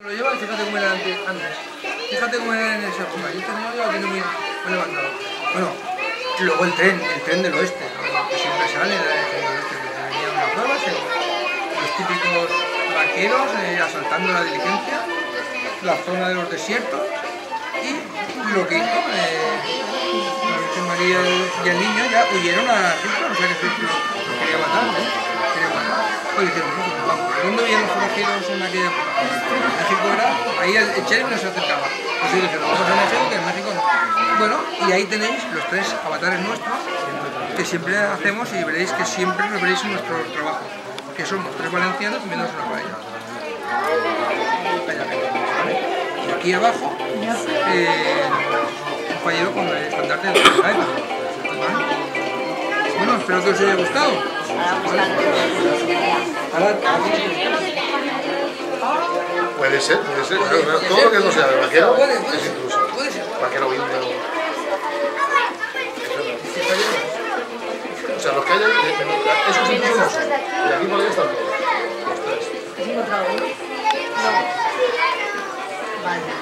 Lo lleva y fíjate cómo era antes. Fíjate cómo era en esa época. Y este señor ya lo tiene muy levantado. Bueno, luego el tren del oeste, que siempre sale del tren del oeste, que venían unas pruebas, los típicos vaqueros asaltando la diligencia, la zona de los desiertos y lo que hizo, la Virgen María y el niño ya huyeron a Egipto, no sé qué Egipto lo quería matar, ¿no? Quería matar. Pues dijeron, vamos, ¿dónde vivían los forajidos en aquella época? México era, ahí el sheriff no se acercaba. Pues ellos dijeron, vamos a México, que en México no. Bueno, y ahí tenéis los 3 avatares nuestros que siempre hacemos y veréis que siempre nos veréis en nuestro trabajo, que somos 3 valencianos comiéndose una paella. Y aquí abajo, un fallero con el estandarte de la gaita. Bueno, espero que os haya gustado. Puede ser. Todo lo que no sea de vaquero es intruso. Vaquero vindo. O sea, los que hay ahí, eso es intruso. Y aquí por ahí están todos. Los 3. ¿Has encontrado uno? No. Vale.